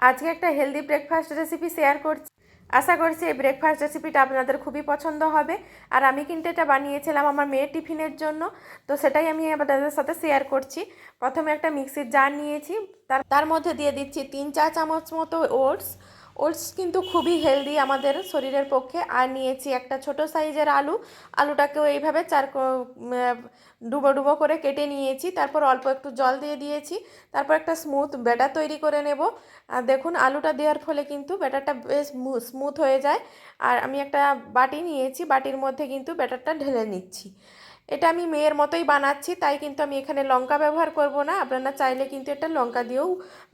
আজকে একটা healthy breakfast recipe share করছি। আশা করছি এই ব্রেকফাস্ট রেসিপিটা আপনাদের খুবই পছন্দ হবে। আর আমি কিন্তু এটা বানিয়েছিলাম আমার মেয়ের টিফিনের জন্য, তো সেটাই আমি আপনাদের সাথে শেয়ার করছি। প্রথমে একটা মিক্সির জার নিয়েছি, তার মধ্যে দিয়ে দিচ্ছি 3-4 চামচ মতো ওটস। ওটস কিন্তু খুবই হেলদি আমাদের শরীরের পক্ষে। আর নিয়েছি একটা ছোট সাইজের আলুটাকেও এইভাবে ডুবো ডুবো করে কেটে নিয়েছি। তারপর অল্প একটু জল দিয়ে দিয়েছি। তারপর একটা স্মুথ ব্যাটার তৈরি করে নেব। আর দেখুন আলুটা দেওয়ার ফলে কিন্তু ব্যাটারটা বেশ স্মুথ হয়ে যায়। আর আমি একটা বাটি নিয়েছি, বাটির মধ্যে কিন্তু ব্যাটারটা ঢেলে নিচ্ছি। এটা আমি মেয়ের মতোই বানাচ্ছি, তাই কিন্তু আমি এখানে লঙ্কা ব্যবহার করব না। আপনারা চাইলে কিন্তু এটা লঙ্কা দিয়েও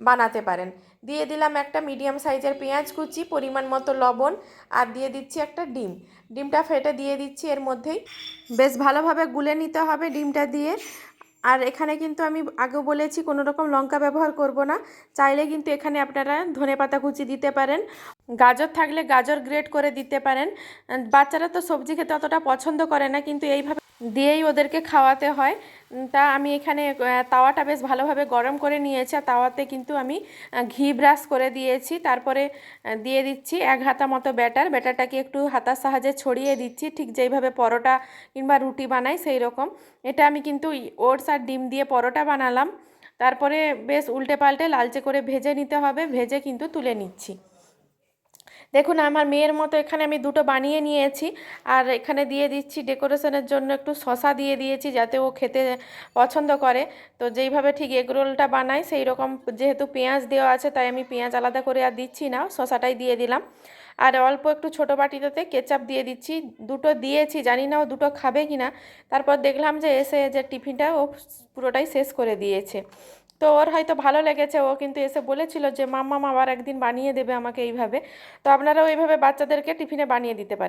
বানাতে পারেন। দিয়ে দিলাম একটা মিডিয়াম সাইজের পেঁয়াজ কুচি, পরিমাণ মতো লবণ, আর দিয়ে দিচ্ছি একটা ডিমটা ফেটে দিয়ে দিচ্ছি এর মধ্যেই। বেশ ভালোভাবে গুলে নিতে হবে ডিমটা দিয়ে। আর এখানে কিন্তু আমি আগেও বলেছি কোনো রকম লঙ্কা ব্যবহার করব না। চাইলে কিন্তু এখানে আপনারা ধনেপাতা কুচি দিতে পারেন, গাজর থাকলে গাজর গ্রেট করে দিতে পারেন। বাচ্চারা তো সবজি খেতে অতটা পছন্দ করে না, কিন্তু এইভাবে দিয়েই ওদেরকে খাওয়াতে হয়। তা আমি এখানে তাওয়াটা বেশ ভালোভাবে গরম করে নিয়েছি। আর তাওয়াতে কিন্তু আমি ঘি ব্রাশ করে দিয়েছি। তারপরে দিয়ে দিচ্ছি 1 হাতা মতো ব্যাটারটাকে একটু হাতার সাহায্যে ছড়িয়ে দিচ্ছি, ঠিক যেইভাবে পরোটা কিংবা রুটি বানাই সেই রকম। এটা আমি কিন্তু ওটস আর ডিম দিয়ে পরোটা বানালাম। তারপরে বেশ উল্টে পাল্টে লালচে করে ভেজে নিতে হবে, ভেজে কিন্তু তুলে নিচ্ছি। দেখুন আমার মেয়ের মতো এখানে আমি দুটো বানিয়ে নিয়েছি। আর এখানে দিয়ে দিচ্ছি ডেকোরেশনের জন্য একটু শসা দিয়ে দিয়েছি, যাতে ও খেতে পছন্দ করে। তো যেইভাবে ঠিক এগরোলটা বানাই সেই রকম, যেহেতু পেঁয়াজ দেওয়া আছে তাই আমি পেঁয়াজ আলাদা করে আর দিচ্ছি না, শসাটাই দিয়ে দিলাম। আর অল্প একটু ছোটো বাটিটাতে কেচাপ দিয়ে দিচ্ছি। দুটো দিয়েছি, জানি না ও দুটো খাবে কি না। তারপর দেখলাম যে এসে যে টিফিনটা ও পুরোটাই শেষ করে দিয়েছে। তো ওর হয়তো ভালো লেগেছে, ও কিন্তু এসে বলেছিল যে মাম্মা আবার একদিন বানিয়ে দেবে আমাকে এইভাবে। তো আপনারাও এইভাবে বাচ্চাদেরকে টিফিনে বানিয়ে দিতে পারেন।